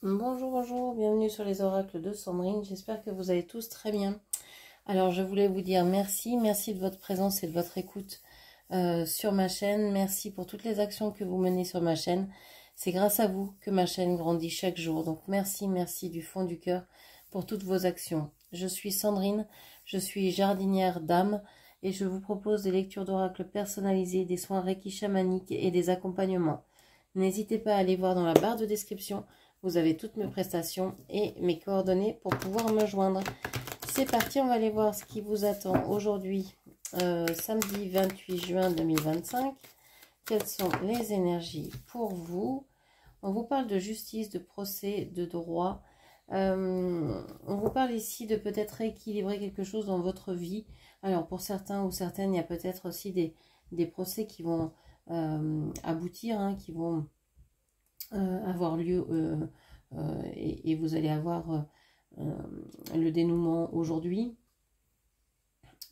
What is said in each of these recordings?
Bonjour, bonjour, bienvenue sur les oracles de Sandrine, j'espère que vous allez tous très bien. Alors je voulais vous dire merci de votre présence et de votre écoute sur ma chaîne, merci pour toutes les actions que vous menez sur ma chaîne. C'est grâce à vous que ma chaîne grandit chaque jour, donc merci du fond du cœur pour toutes vos actions. Je suis Sandrine, je suis jardinière d'âme et je vous propose des lectures d'oracles personnalisées, des soins Reiki chamaniques et des accompagnements. N'hésitez pas à aller voir dans la barre de description. Vous avez toutes mes prestations et mes coordonnées pour pouvoir me joindre. C'est parti, on va aller voir ce qui vous attend aujourd'hui, samedi 28 juin 2025. Quelles sont les énergies pour vous? On vous parle de justice, de procès, de droit. On vous parle ici de peut-être rééquilibrer quelque chose dans votre vie. Alors pour certains ou certaines, il y a peut-être aussi des procès qui vont aboutir, hein, qui vont avoir lieu et vous allez avoir le dénouement aujourd'hui.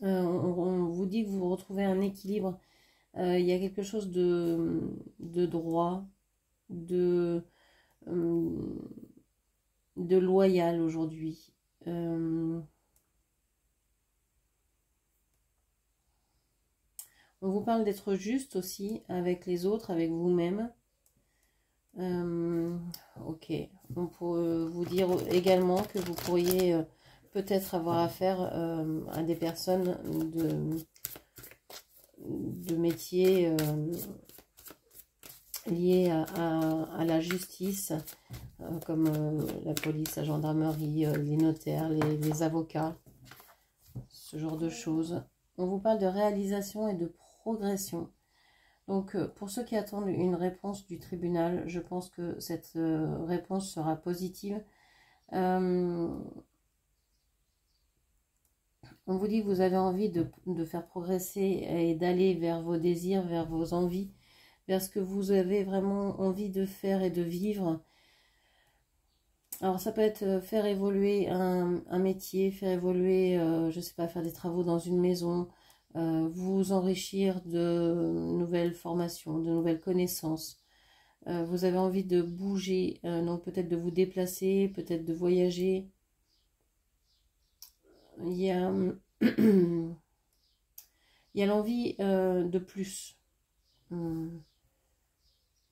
On vous dit que vous retrouvez un équilibre. Il y a quelque chose de droit, de loyal aujourd'hui. On vous parle d'être juste aussi avec les autres, avec vous-même. Ok, on peut vous dire également que vous pourriez peut-être avoir affaire à des personnes de métiers liés à la justice, comme la police, la gendarmerie, les notaires, les avocats, ce genre de choses. On vous parle de réalisation et de progression. Donc, pour ceux qui attendent une réponse du tribunal, je pense que cette réponse sera positive. On vous dit que vous avez envie de faire progresser et d'aller vers vos désirs, vers vos envies, vers ce que vous avez vraiment envie de faire et de vivre. Alors, ça peut être faire évoluer un métier, faire évoluer, je ne sais pas, faire des travaux dans une maison, vous enrichir de nouvelles formations, de nouvelles connaissances. Vous avez envie de bouger, donc peut-être de vous déplacer, peut-être de voyager. Il y a, il y a l'envie de plus,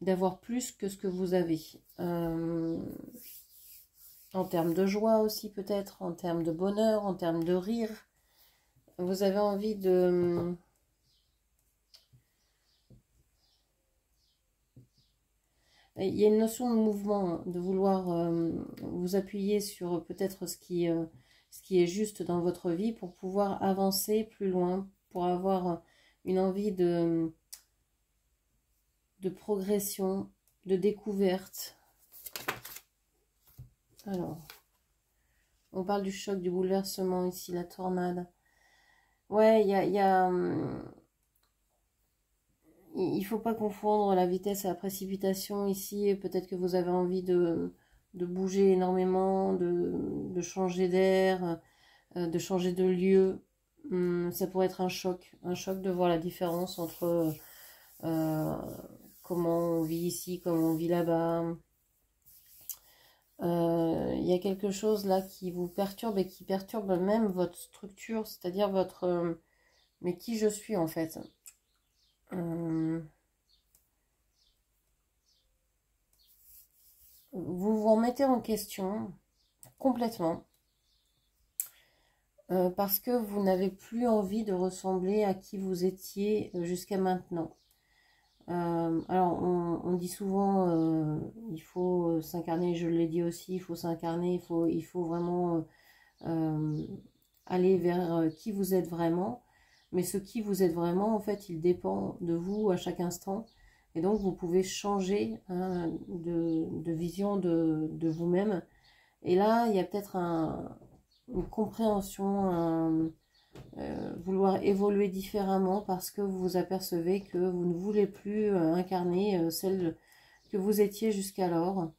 d'avoir plus que ce que vous avez. En termes de joie aussi peut-être, en termes de bonheur, en termes de rire. Vous avez envie de... Il y a une notion de mouvement, de vouloir vous appuyer sur peut-être ce qui est juste dans votre vie pour pouvoir avancer plus loin, pour avoir une envie de progression, de découverte. Alors, on parle du choc, du bouleversement ici, la tornade. Ouais, il y a il faut pas confondre la vitesse et la précipitation ici. Peut-être que vous avez envie de bouger énormément, de changer d'air, de changer de lieu. Ça pourrait être un choc de voir la différence entre comment on vit ici, comment on vit là-bas. Il y a quelque chose là qui vous perturbe et qui perturbe même votre structure, c'est-à-dire votre... mais qui je suis en fait. Vous vous remettez en question complètement parce que vous n'avez plus envie de ressembler à qui vous étiez jusqu'à maintenant. Alors on dit souvent il faut s'incarner, je l'ai dit aussi, il faut s'incarner, il faut vraiment aller vers qui vous êtes vraiment. Mais ce qui vous êtes vraiment, en fait, il dépend de vous à chaque instant. Et donc, vous pouvez changer hein, de vision de vous-même. Et là, il y a peut-être une compréhension, vouloir évoluer différemment parce que vous vous apercevez que vous ne voulez plus incarner celle que vous étiez jusqu'alors.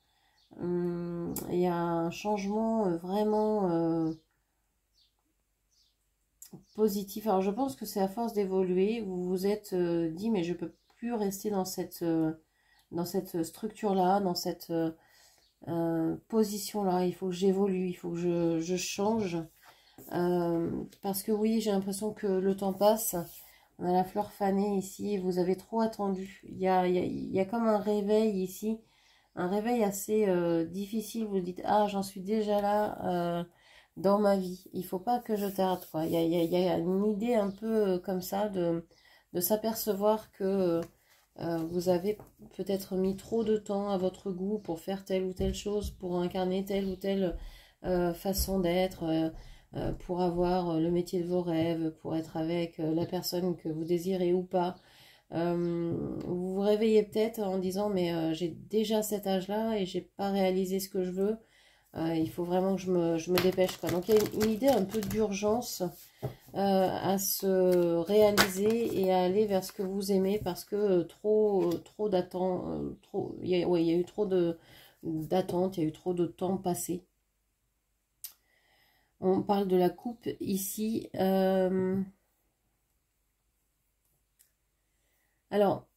Il y a un changement vraiment positif. Alors je pense que c'est à force d'évoluer, vous vous êtes dit mais je peux plus rester dans cette structure-là, dans cette position là, il faut que j'évolue, il faut que je change. Parce que oui, j'ai l'impression que le temps passe. On a la fleur fanée ici, vous avez trop attendu. Il y a comme un réveil ici, un réveil assez difficile. Vous dites, ah, j'en suis déjà là dans ma vie. Il faut pas que je tarde, quoi. Il y a une idée un peu comme ça de s'apercevoir que vous avez peut-être mis trop de temps à votre goût pour faire telle ou telle chose, pour incarner telle ou telle façon d'être. Pour avoir le métier de vos rêves, pour être avec la personne que vous désirez ou pas. Vous vous réveillez peut-être en disant mais j'ai déjà cet âge-là et j'ai pas réalisé ce que je veux. Il faut vraiment que je me dépêche, quoi. Donc il y a une idée un peu d'urgence à se réaliser et à aller vers ce que vous aimez parce que trop d'attente, ouais, il y a eu trop d'attente, il y a eu trop de temps passé. On parle de la coupe ici. Alors,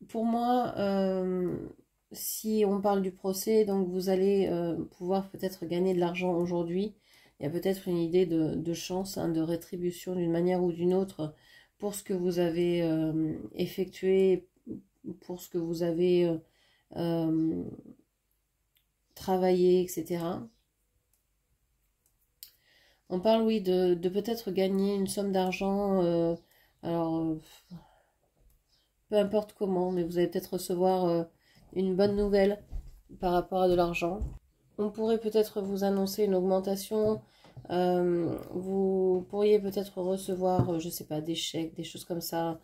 pour moi, si on parle du procès, donc vous allez pouvoir peut-être gagner de l'argent aujourd'hui. Il y a peut-être une idée de chance, hein, de rétribution d'une manière ou d'une autre pour ce que vous avez effectué, pour ce que vous avez travaillé, etc. On parle, oui, de peut-être gagner une somme d'argent, alors, peu importe comment, mais vous allez peut-être recevoir une bonne nouvelle par rapport à de l'argent. On pourrait peut-être vous annoncer une augmentation, vous pourriez peut-être recevoir, je ne sais pas, des chèques, des choses comme ça,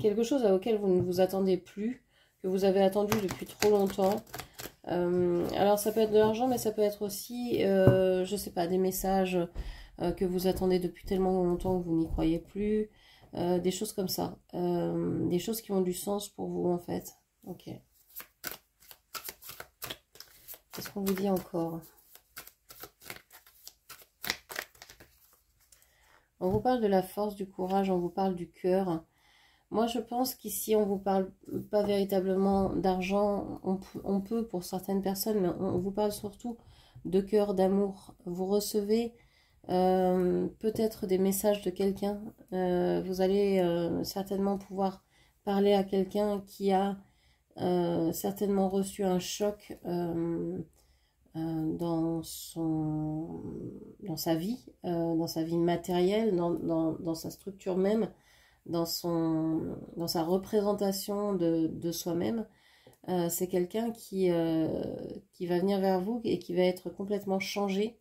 quelque chose auquel vous ne vous attendez plus, que vous avez attendu depuis trop longtemps. Alors ça peut être de l'argent, mais ça peut être aussi, je sais pas, des messages que vous attendez depuis tellement longtemps que vous n'y croyez plus, des choses comme ça, des choses qui ont du sens pour vous en fait. Ok. Qu'est-ce qu'on vous dit encore? On vous parle de la force, du courage, on vous parle du cœur. Moi, je pense qu'ici, on vous parle pas véritablement d'argent. On peut pour certaines personnes, mais on vous parle surtout de cœur, d'amour. Vous recevez peut-être des messages de quelqu'un. Vous allez certainement pouvoir parler à quelqu'un qui a certainement reçu un choc dans sa vie matérielle, dans sa structure même, dans sa représentation de soi-même. C'est quelqu'un qui va venir vers vous et qui va être complètement changé,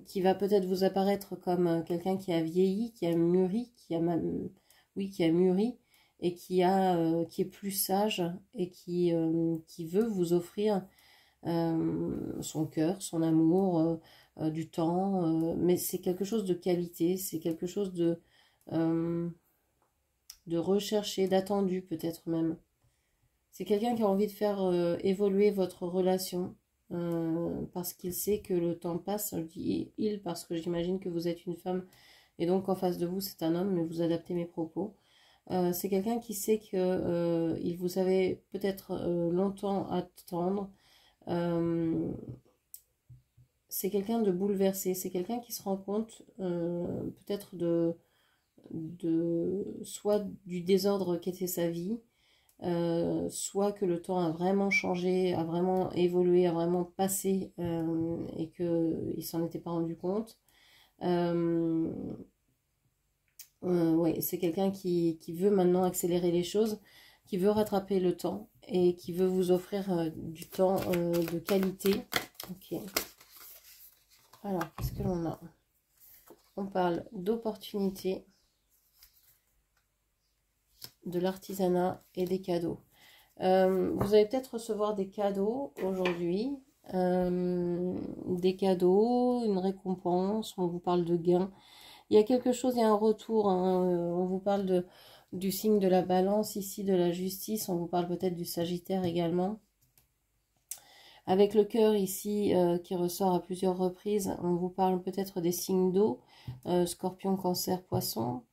qui va peut-être vous apparaître comme quelqu'un qui a vieilli, qui a mûri, qui a mûri et qui est plus sage et qui veut vous offrir son cœur, son amour, du temps, mais c'est quelque chose de qualité, c'est quelque chose de recherché, d'attendu peut-être même. C'est quelqu'un qui a envie de faire évoluer votre relation parce qu'il sait que le temps passe. Je dis il parce que j'imagine que vous êtes une femme et donc en face de vous c'est un homme, mais vous adaptez mes propos. C'est quelqu'un qui sait que il vous avait peut-être longtemps à attendre. C'est quelqu'un de bouleversé, c'est quelqu'un qui se rend compte peut-être soit du désordre qu'était sa vie, soit que le temps a vraiment changé, a vraiment évolué, a vraiment passé et qu'il ne s'en était pas rendu compte. Ouais, c'est quelqu'un qui veut maintenant accélérer les choses, qui veut rattraper le temps et qui veut vous offrir du temps de qualité. Ok. Alors, qu'est-ce que l'on a? On parle d'opportunités, de l'artisanat et des cadeaux. Vous allez peut-être recevoir des cadeaux aujourd'hui, des cadeaux, une récompense, on vous parle de gains. Il y a quelque chose, il y a un retour, hein, on vous parle du signe de la balance ici, de la justice, on vous parle peut-être du Sagittaire également. Avec le cœur ici qui ressort à plusieurs reprises, on vous parle peut-être des signes d'eau, Scorpion, Cancer, Poisson.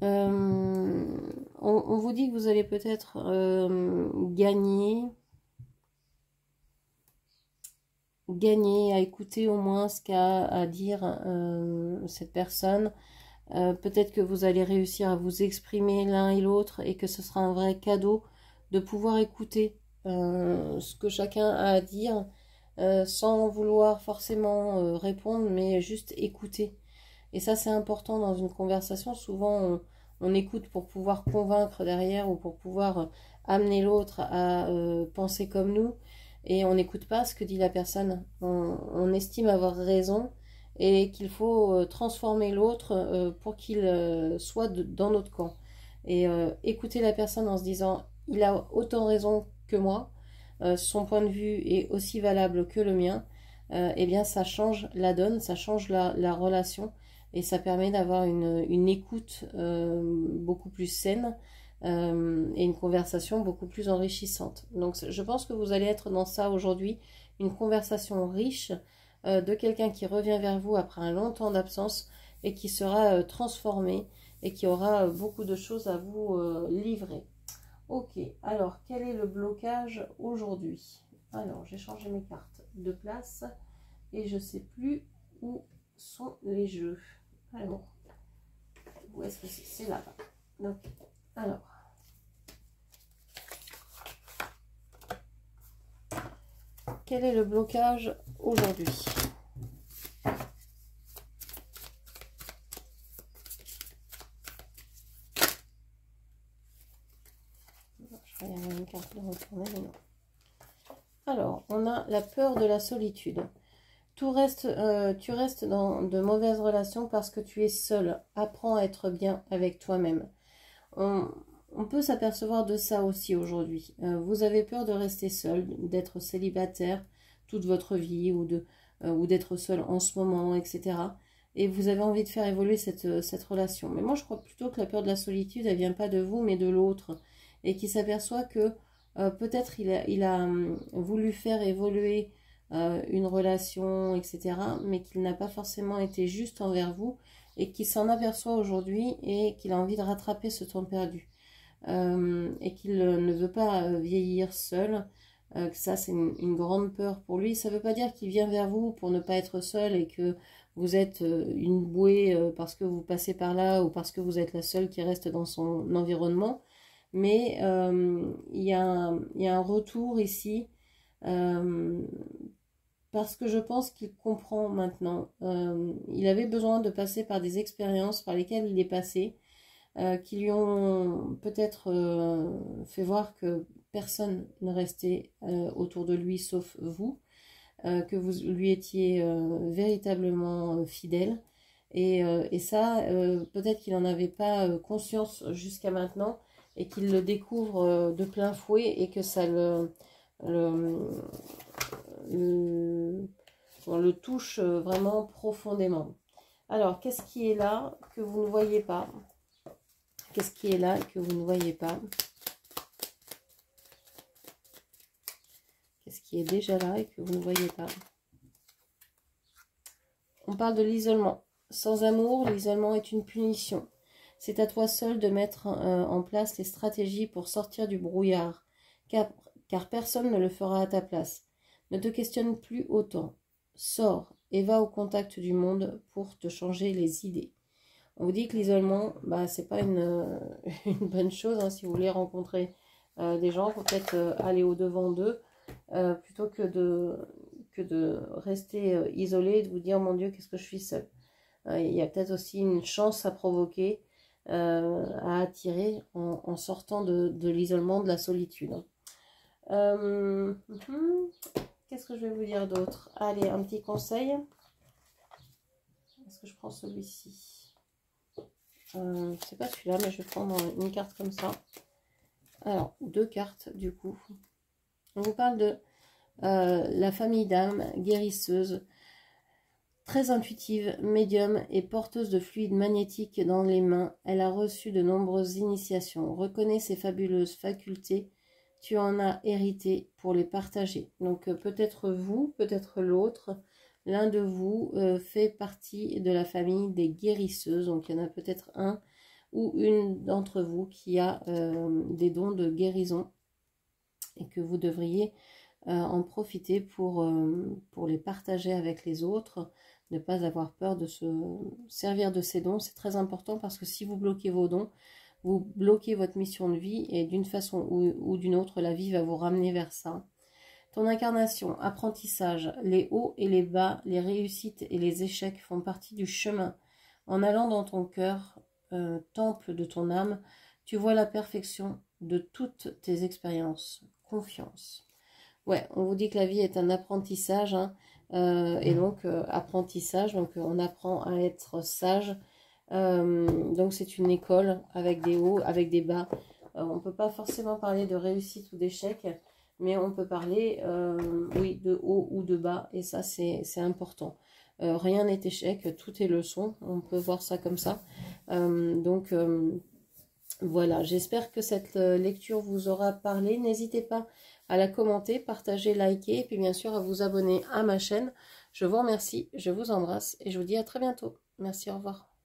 On vous dit que vous allez peut-être gagner gagner à écouter au moins ce qu'a à dire cette personne. Peut-être que vous allez réussir à vous exprimer l'un et l'autre et que ce sera un vrai cadeau de pouvoir écouter ce que chacun a à dire sans vouloir forcément répondre, mais juste écouter. Et ça, c'est important dans une conversation. Souvent, on écoute pour pouvoir convaincre derrière ou pour pouvoir amener l'autre à penser comme nous. Et on n'écoute pas ce que dit la personne. On estime avoir raison et qu'il faut transformer l'autre pour qu'il soit dans notre camp. Et écouter la personne en se disant, il a autant raison que moi, son point de vue est aussi valable que le mien, eh bien ça change la donne, ça change la relation. Et ça permet d'avoir une écoute beaucoup plus saine et une conversation beaucoup plus enrichissante. Donc je pense que vous allez être dans ça aujourd'hui, une conversation riche de quelqu'un qui revient vers vous après un long temps d'absence et qui sera transformé et qui aura beaucoup de choses à vous livrer. Ok, alors quel est le blocage aujourd'hui? Alors j'ai changé mes cartes de place et je ne sais plus où sont les jeux. Alors, où est-ce que c'est là-bas? Donc, alors, quel est le blocage aujourd'hui? Je croyais qu'il y avait une carte de retourner, mais non. Alors, on a la peur de la solitude. Tu restes dans de mauvaises relations parce que tu es seul. Apprends à être bien avec toi-même. On peut s'apercevoir de ça aussi aujourd'hui. Vous avez peur de rester seul, d'être célibataire toute votre vie ou d'être seul en ce moment, etc. Et vous avez envie de faire évoluer cette relation. Mais moi, je crois plutôt que la peur de la solitude, elle vient pas de vous, mais de l'autre. Et qui s'aperçoit que peut-être il a voulu faire évoluer une relation, etc. Mais qu'il n'a pas forcément été juste envers vous et qu'il s'en aperçoit aujourd'hui et qu'il a envie de rattraper ce temps perdu. Et qu'il ne veut pas vieillir seul, que ça c'est une grande peur pour lui. Ça ne veut pas dire qu'il vient vers vous pour ne pas être seul et que vous êtes une bouée parce que vous passez par là ou parce que vous êtes la seule qui reste dans son environnement. Mais il y a un retour ici parce que je pense qu'il comprend maintenant. Il avait besoin de passer par des expériences par lesquelles il est passé, qui lui ont peut-être fait voir que personne ne restait autour de lui sauf vous, que vous lui étiez véritablement fidèle. Et ça, peut-être qu'il n'en avait pas conscience jusqu'à maintenant et qu'il le découvre de plein fouet et que ça le touche vraiment profondément. Alors, qu'est-ce qui est là que vous ne voyez pas? Qu'est-ce qui est là que vous ne voyez pas? Qu'est-ce qui est déjà là et que vous ne voyez pas? On parle de l'isolement. Sans amour, l'isolement est une punition. C'est à toi seul de mettre en place les stratégies pour sortir du brouillard, car personne ne le fera à ta place. Ne te questionne plus autant. Sors et va au contact du monde pour te changer les idées. On vous dit que l'isolement, c'est pas une bonne chose. Hein, si vous voulez rencontrer des gens, il faut peut-être aller au-devant d'eux plutôt que de rester isolé et de vous dire, mon Dieu, qu'est-ce que je suis seule. Il y a peut-être aussi une chance à provoquer, à attirer en sortant de l'isolement, de la solitude. Qu'est-ce que je vais vous dire d'autre? Allez, un petit conseil. Est-ce que je prends celui-ci? C'est pas celui-là, mais je vais prendre une carte comme ça. Alors, deux cartes du coup. On vous parle de la famille d'âmes guérisseuse, très intuitive, médium et porteuse de fluides magnétiques dans les mains. Elle a reçu de nombreuses initiations. Reconnais ses fabuleuses facultés. Tu en as hérité pour les partager. Donc peut-être vous, peut-être l'autre. L'un de vous fait partie de la famille des guérisseuses. Donc il y en a peut-être un ou une d'entre vous qui a des dons de guérison et que vous devriez en profiter pour les partager avec les autres, ne pas avoir peur de se servir de ces dons. C'est très important parce que si vous bloquez vos dons, vous bloquez votre mission de vie et d'une façon ou d'une autre, la vie va vous ramener vers ça. Ton incarnation, apprentissage, les hauts et les bas, les réussites et les échecs font partie du chemin. En allant dans ton cœur, temple de ton âme, tu vois la perfection de toutes tes expériences. Confiance. Ouais, on vous dit que la vie est un apprentissage, hein, et donc apprentissage, donc on apprend à être sage. Donc c'est une école avec des hauts, avec des bas. On ne peut pas forcément parler de réussite ou d'échec, mais on peut parler, oui, de haut ou de bas, et ça c'est important. Rien n'est échec, tout est leçon, on peut voir ça comme ça. Donc voilà, j'espère que cette lecture vous aura parlé. N'hésitez pas à la commenter, partager, liker, et puis bien sûr à vous abonner à ma chaîne. Je vous remercie, je vous embrasse, et je vous dis à très bientôt. Merci, au revoir.